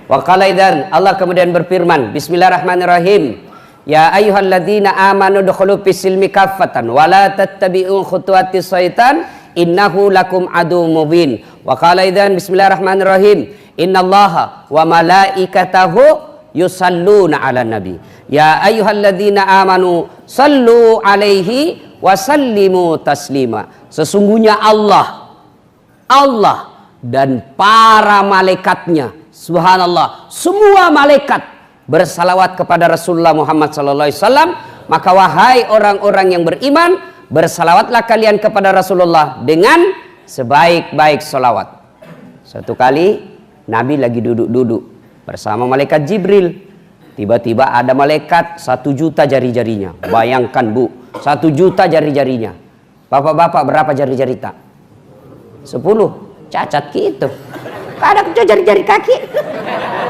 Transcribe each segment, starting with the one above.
Wa qala idzan, Allah kemudian berfirman, bismillahirrahmanirrahim. Ya ayyuhalladzina amanu dukhulu fis-silmi kaffatan wa la tattabi'u khutuwatis syaitan innahu lakum aduwwum mubin. Wa qala idzan, bismillahirrahmanirrahim. Innallaha wa malaikatahu yusalluna 'alan nabi. Ya ayyuhalladzina amanu sallu 'alaihi wa sallimu taslima. Sesungguhnya Allah dan para malaikatnya, subhanallah, semua malaikat bersalawat kepada Rasulullah Muhammad sallallahu alaihi wasallam. Maka wahai orang-orang yang beriman, bersalawatlah kalian kepada Rasulullah dengan sebaik-baik salawat. Satu kali Nabi lagi duduk-duduk bersama malaikat Jibril. Tiba-tiba ada malaikat 1 juta jari-jarinya. Bayangkan Bu, 1 juta jari-jarinya. Bapak-bapak berapa jari-jari tak? 10. Cacat gitu. Ada jari-jari kaki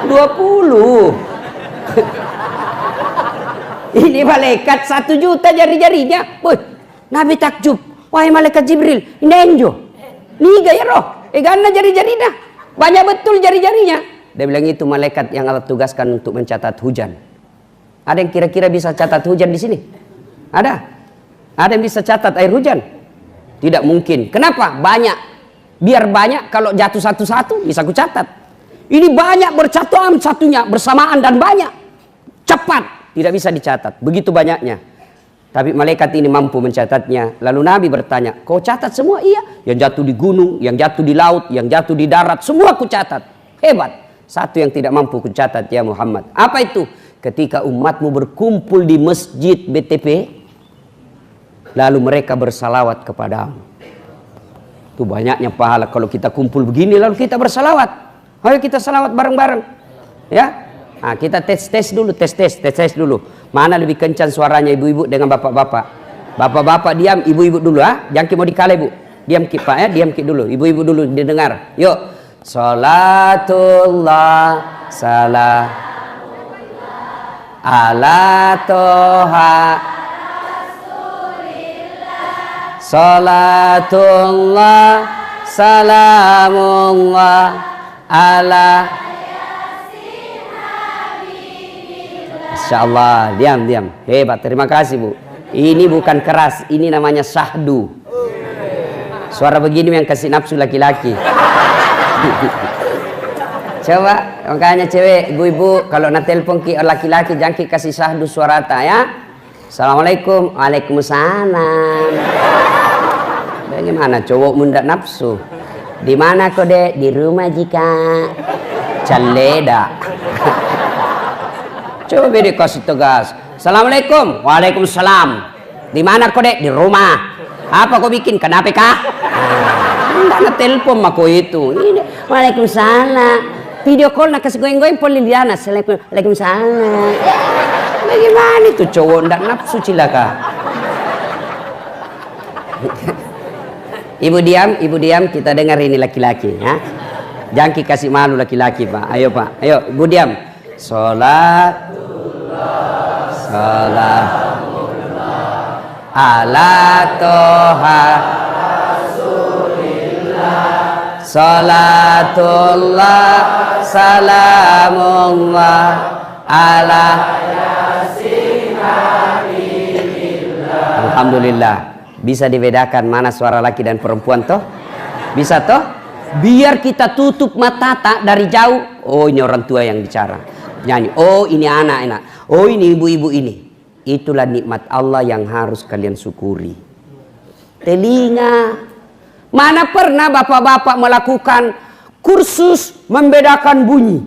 20. Ini malaikat 1 juta jari-jarinya. Boy, Nabi takjub. Wahai malaikat Jibril, ini enjo. Niga ya roh. Gana jari-jarinya. Banyak betul jari-jarinya. Dia bilang itu malaikat yang Allah tugaskan untuk mencatat hujan. Ada yang kira-kira bisa catat hujan di sini? Ada? Ada yang bisa catat air hujan? Tidak mungkin. Kenapa? Banyak. Biar banyak, kalau jatuh satu-satu bisa ku catat. Ini banyak bercatuan satunya bersamaan dan banyak. Cepat, tidak bisa dicatat. Begitu banyaknya. Tapi malaikat ini mampu mencatatnya. Lalu Nabi bertanya, kau catat semua? Iya. Yang jatuh di gunung, yang jatuh di laut, yang jatuh di darat, semua ku catat. Hebat. Satu yang tidak mampu ku catat ya Muhammad. Apa itu? Ketika umatmu berkumpul di masjid BTP, lalu mereka bersalawat kepadamu. Itu banyaknya pahala kalau kita kumpul begini lalu kita bersalawat. Ayo kita salawat bareng-bareng. Ya. Nah, kita tes dulu, tes dulu. Mana lebih kencang suaranya ibu-ibu dengan bapak-bapak? Bapak-bapak diam, ibu-ibu dulu Jangan mau dikale Bu. Diam Ki Pak ya, diam Ki dulu. Ibu-ibu dulu didengar. Yuk. Salatullah salam ala toha salatullah salamullah ala. Masya Allah, diam. Hebat, terima kasih Bu. Ini bukan keras, ini namanya syahdu. Suara begini yang kasih nafsu laki-laki. Coba, makanya cewek, ibu-ibu, kalau nak telepon ki laki-laki jangan ki kasih syahdu suara ta ya. Assalamualaikum, waalaikumsalam. Bagaimana cowok mundak nafsu? Di mana kau Dek? Di rumah jika. Caleda. Coba beda kasih tegas. Assalamualaikum. Waalaikumsalam. Di mana kau Dek? Di rumah. Apa kau bikin? Kenapa kah? Enggak telepon mako itu. Ini waalaikumsalam. Video call nak kasih goyang-goyang pun Liliana. Waalaikumsalam. Bagaimana itu cowok ndak nafsu cilaka? Ibu diam, kita dengar ini laki-laki ya. Jangan kasih malu laki-laki Pak. Ayo Pak, ayo ibu diam. Salat ala toha salatullah salamullah ala. Alhamdulillah bisa dibedakan mana suara laki dan perempuan toh? Bisa toh? Biar kita tutup mata tak dari jauh. Oh ini orang tua yang bicara. Nyanyi. Oh ini anak-anak. Oh ini ibu-ibu ini. Itulah nikmat Allah yang harus kalian syukuri. Telinga. Mana pernah bapak-bapak melakukan kursus membedakan bunyi?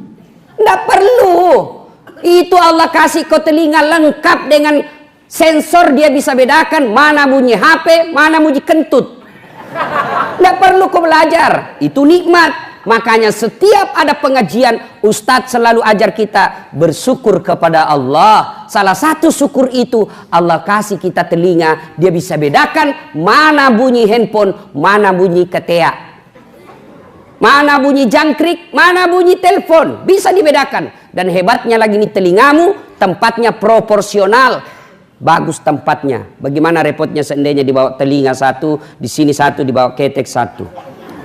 Tidak perlu. Itu Allah kasih kau telinga lengkap dengan sensor, dia bisa bedakan mana bunyi HP, mana bunyi kentut. Tidak perlu kau belajar. Itu nikmat. Makanya setiap ada pengajian, Ustadz selalu ajar kita bersyukur kepada Allah. Salah satu syukur itu Allah kasih kita telinga, dia bisa bedakan mana bunyi handphone, mana bunyi ketea, mana bunyi jangkrik, mana bunyi telepon, bisa dibedakan. Dan hebatnya lagi nih telingamu tempatnya proporsional, bagus tempatnya. Bagaimana repotnya seandainya dibawa telinga satu, di sini satu, dibawa ketek satu.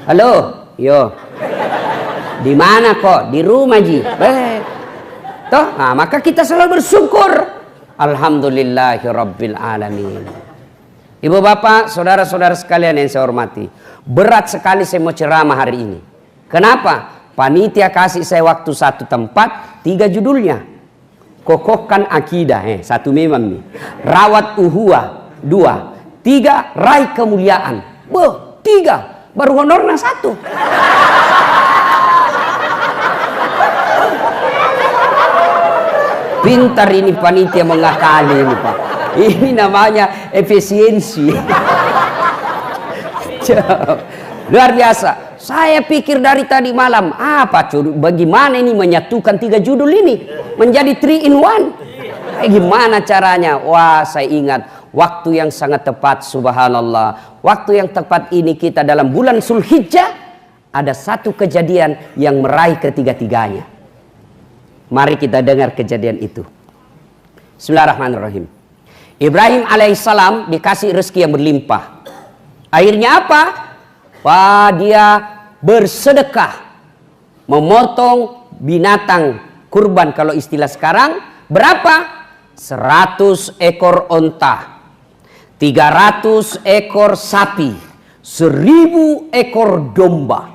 Halo, yo. Di mana kok? Di rumah ji. Toh, nah, maka kita selalu bersyukur. Alhamdulillahirabbil alamin. Ibu bapak, saudara-saudara sekalian yang saya hormati, berat sekali saya mau ceramah hari ini. Kenapa? Panitia kasih saya waktu satu tempat, 3 judulnya. Kokohkan akidah, 1 memang nih. Rawat uhuah, 2. 3. Raih kemuliaan. 3. Baru honornya 1. Pintar ini panitia mengakali ini Pak. Ini namanya efisiensi. Luar biasa. Saya pikir dari tadi malam, bagaimana ini menyatukan 3 judul ini menjadi 3 in 1. Gimana caranya? Wah, saya ingat waktu yang sangat tepat, subhanallah. Waktu yang tepat ini kita dalam bulan Zulhijjah, ada satu kejadian yang meraih ketiga-tiganya. Mari kita dengar kejadian itu. Bismillahirrahmanirrahim. Ibrahim alaihissalam dikasih rezeki yang berlimpah. Akhirnya apa? Wah, dia bersedekah, memotong binatang kurban kalau istilah sekarang. Berapa? 100 ekor onta, 300 ekor sapi, 1000 ekor domba.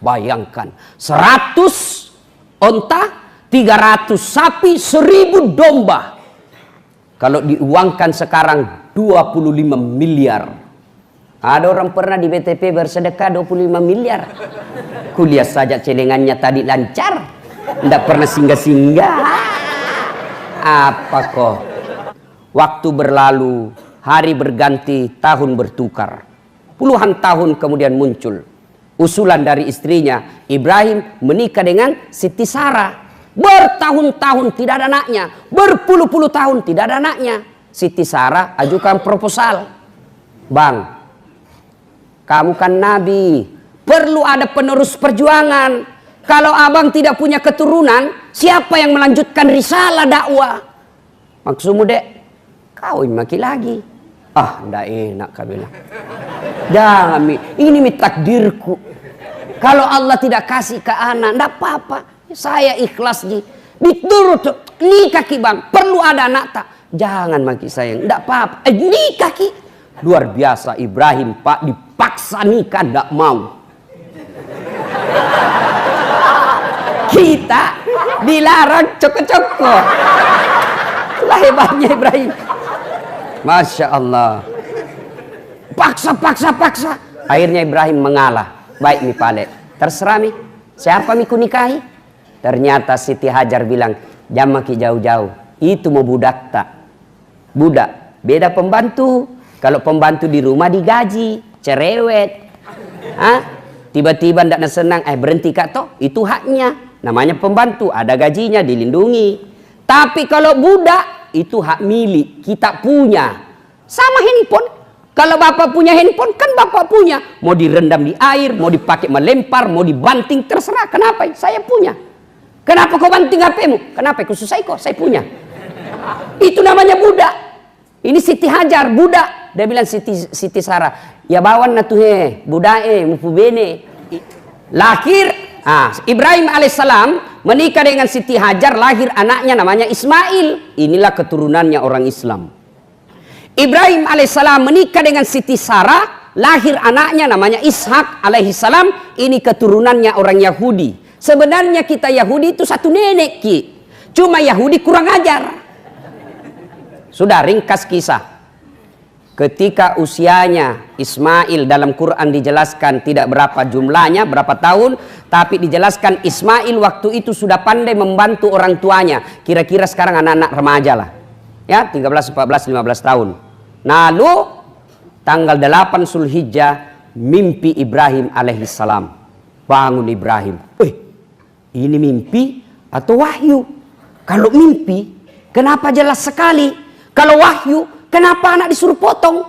Bayangkan, 100 onta, 300 sapi, 1000 domba. Kalau diuangkan sekarang 25 miliar. Ada orang pernah di BTP bersedekah 25 miliar. Kuliah saja celengannya tadi lancar. Tidak pernah singgah-singgah. Apa kok? Waktu berlalu, hari berganti, tahun bertukar. Puluhan tahun kemudian muncul usulan dari istrinya. Ibrahim menikah dengan Siti Sarah. Bertahun-tahun tidak ada anaknya, berpuluh-puluh tahun tidak ada anaknya. Siti Sarah ajukan proposal. Bang, kamu kan nabi, perlu ada penerus perjuangan. Kalau abang tidak punya keturunan, siapa yang melanjutkan risalah dakwah? Maksudmu dek, kawin maki lagi. Ndak enak kau bilang. Jangan, ini takdirku. Kalau Allah tidak kasih ke anak, ndak apa-apa. Saya ikhlas ji. Diturut nikah ki bang, perlu ada anak tak? Jangan maki sayang, ndak apa-apa. Nikah ki. Luar biasa Ibrahim Pak, dipaksa nikah ndak mau. Kita dilarang coko-coko. Itulah hebatnya Ibrahim. Masya Allah. Paksa. Akhirnya Ibrahim mengalah. Baik nih Pale, terserah nih. Siapa miku nikahi? Ternyata Siti Hajar bilang, jangan maki jauh-jauh. Itu mau budak tak? Budak, beda pembantu. Kalau pembantu di rumah digaji, cerewet. Tiba-tiba ndak senang, berhenti kak toh, itu haknya. Namanya pembantu, ada gajinya, dilindungi. Tapi kalau budak, itu hak milik, kita punya. Sama handphone. Kalau bapak punya handphone, kan bapak punya. Mau direndam di air, mau dipakai melempar, mau dibanting, terserah. Kenapa? Saya punya. Kenapa kau banting HP-mu? Kenapa? Khusus saya kok, saya punya. Itu namanya budak. Ini Siti Hajar, budak. Dia bilang Siti Sarah, ya bawan na tuhe, budae, mupu bene. Lahir, Ibrahim alaihissalam menikah dengan Siti Hajar, lahir anaknya namanya Ismail. Inilah keturunannya orang Islam. Ibrahim alaihissalam menikah dengan Siti Sarah, lahir anaknya namanya Ishak alaihissalam. Ini keturunannya orang Yahudi. Sebenarnya kita Yahudi itu satu nenek ki. Cuma Yahudi kurang ajar. Sudah ringkas kisah. Ketika usianya Ismail dalam Quran dijelaskan tidak berapa jumlahnya, berapa tahun. Tapi dijelaskan Ismail waktu itu sudah pandai membantu orang tuanya. Kira-kira sekarang anak-anak remaja lah. Ya 13, 14, 15 tahun. Lalu tanggal 8 Zulhijjah mimpi Ibrahim alaihissalam. Bangun Ibrahim. Ini mimpi atau wahyu? Kalau mimpi, kenapa jelas sekali? Kalau wahyu, kenapa anak disuruh potong?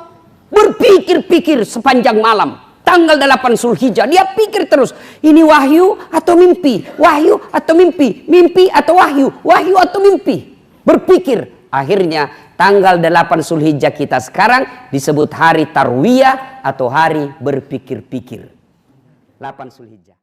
Berpikir-pikir sepanjang malam. Tanggal 8 Zulhijjah, dia pikir terus. Ini wahyu atau mimpi? Wahyu atau mimpi? Mimpi atau wahyu? Wahyu atau mimpi? Berpikir. Akhirnya tanggal 8 Zulhijjah kita sekarang disebut hari Tarwiyah atau hari berpikir-pikir. 8 Zulhijjah.